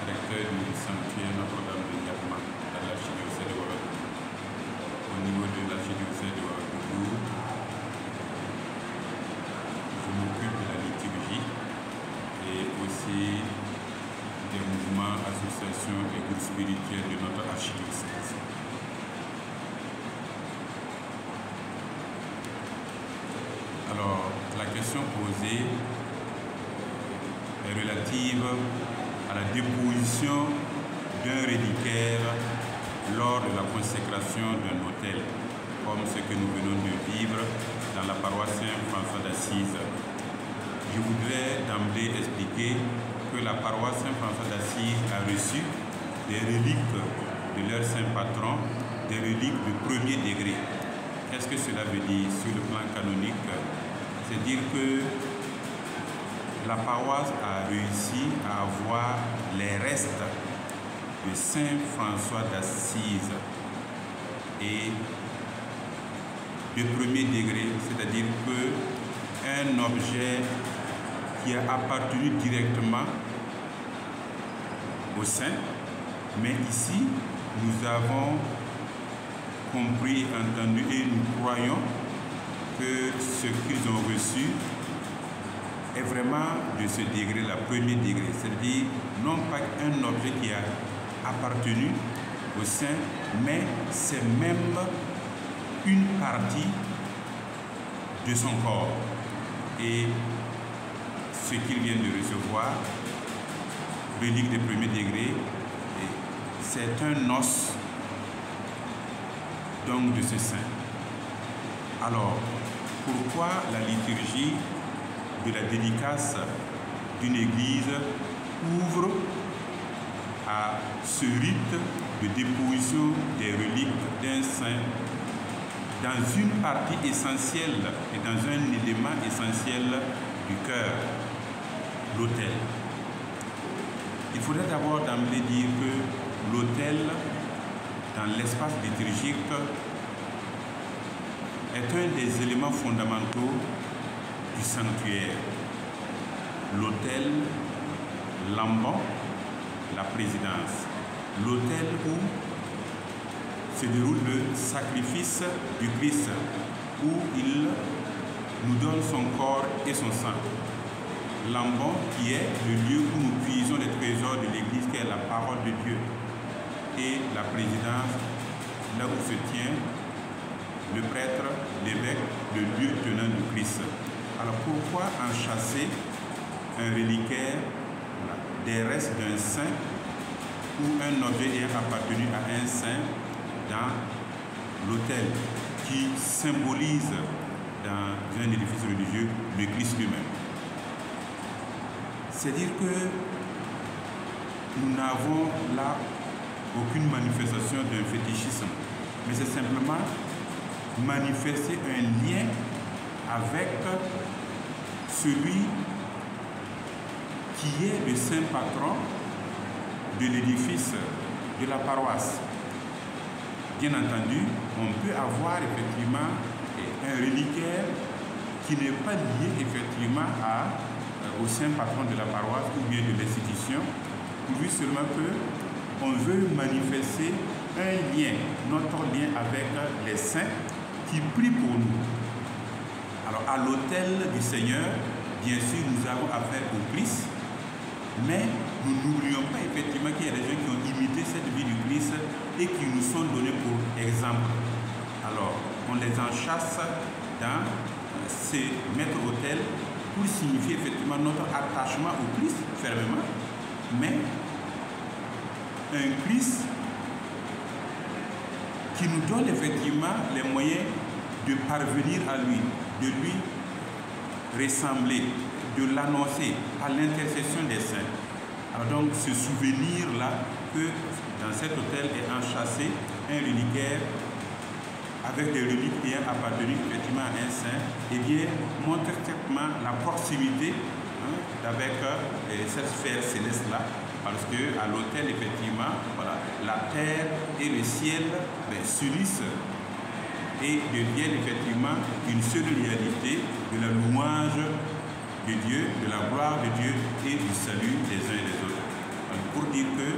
recteur du sanctuaire Notre-Dame de Diapma dans l'archidiocèse de Ouagadougou. Au niveau de l'archidiocèse de Ouagadougou, je m'occupe de la liturgie et aussi des mouvements, associations et groupes spirituels de notre archidiocèse. Alors, la question posée est relative à la déposition d'un reliquaire lors de la consécration d'un autel, comme ce que nous venons de vivre dans la paroisse Saint-François d'Assise. Je voudrais d'emblée expliquer que la paroisse Saint-François d'Assise a reçu des reliques de leur saint patron, des reliques de premier degré. Qu'est-ce que cela veut dire sur le plan canonique? C'est dire que la paroisse a réussi à avoir les restes de Saint François d'Assise et de premier degré, c'est-à-dire qu'un objet qui a appartenu directement au saint, mais ici nous avons compris, entendu et nous croyons que ce qu'ils ont reçu est vraiment de ce degré-là, premier degré, c'est-à-dire non pas un objet qui a appartenu au saint, mais c'est même une partie de son corps. Et ce qu'il vient de recevoir, relique de premier degré, c'est un os donc de ce saint. Alors, pourquoi la liturgie de la dédicace d'une église ouvre à ce rite de déposition des reliques d'un saint dans une partie essentielle et dans un élément essentiel du cœur, l'autel? Il faudrait d'abord d'emblée dire que l'autel, dans l'espace liturgique, est un des éléments fondamentaux du sanctuaire. L'autel, l'ambon, la présidence. L'autel où se déroule le sacrifice du Christ, où il nous donne son corps et son sang. L'ambon qui est le lieu où nous puisons les trésors de l'Église, qui est la parole de Dieu. Et la présidence, là où se tient le prêtre, l'évêque, le lieu tenant du Christ. Alors pourquoi enchasser un reliquaire, des restes d'un saint ou un objet ayant appartenu à un saint dans l'autel qui symbolise dans un édifice religieux le Christ lui-même? C'est dire que nous n'avons là aucune manifestation d'un fétichisme, mais c'est simplement manifester un lien avec celui qui est le saint patron de l'édifice de la paroisse. Bien entendu, on peut avoir effectivement un reliquaire qui n'est pas lié effectivement au saint patron de la paroisse ou bien de l'institution, pourvu seulement que on veut manifester un lien, notre lien avec les saints qui prient pour nous. Alors à l'autel du Seigneur, bien sûr, nous avons affaire au Christ, mais nous n'oublions pas effectivement qu'il y a des gens qui ont imité cette vie du Christ et qui nous sont donnés pour exemple. Alors, on les enchâsse dans ces maîtres-autels pour signifier effectivement notre attachement au Christ fermement, mais un Christ qui nous donne effectivement les moyens de parvenir à lui, de lui ressembler, de l'annoncer à l'intercession des saints. Alors donc ce souvenir-là que dans cet autel est enchâssé un reliquaire avec des reliques ayant appartenu effectivement à un saint, eh bien montre effectivement la proximité avec cette sphère céleste-là, parce que à l'autel effectivement, voilà, la terre et le ciel s'unissent et deviennent effectivement une seule réalité de la louange de Dieu, de la gloire de Dieu et du salut des uns et des autres. pour dire que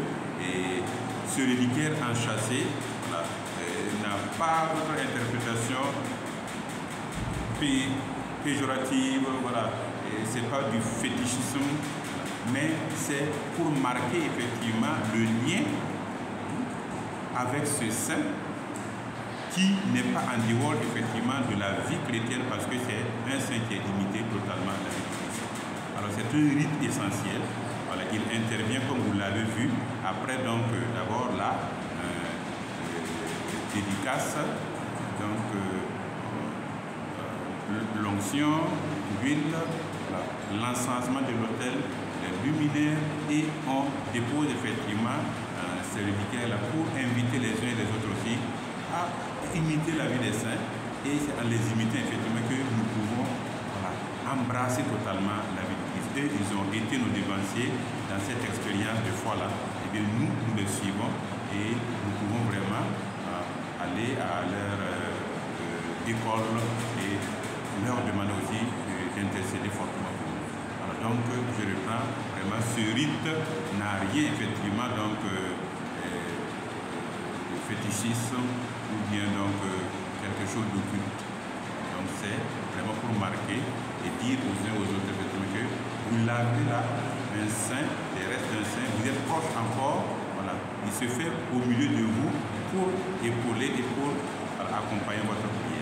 ce reliquaire enchâssé n'a pas d'autre interprétation péjorative, voilà. C'est pas du fétichisme, mais c'est pour marquer effectivement le lien avec ce saint qui n'est pas en dehors effectivement de la vie chrétienne, parce que c'est un saint qui est limité totalement à la vie chrétienne. Alors c'est un rite essentiel. Voilà, il intervient comme vous l'avez vu. Après donc d'abord la dédicace, donc l'onction, l'huile, l'encensement de l'autel, les luminaires, et on dépose effectivement ces reliquaires-là pour inviter les uns et les autres aussi à imiter la vie des saints, et c'est en les imitant effectivement que nous pouvons embrasser totalement la vie de Christ. Et ils ont été nos devanciers dans cette expérience de foi-là. Et bien nous les suivons et nous pouvons vraiment aller à leur école et leur demander aussi d'intercéder fortement pour nous. Alors donc je reprends vraiment, ce rite n'a rien effectivement donc de fétichisme ou bien donc quelque chose d'occulte. Donc c'est vraiment pour marquer et dire aux uns aux autres effectivement que vous l'avez là, un saint, les restes d'un saint, vous êtes proche encore, voilà. Il se fait au milieu de vous pour épauler et pour accompagner votre prière.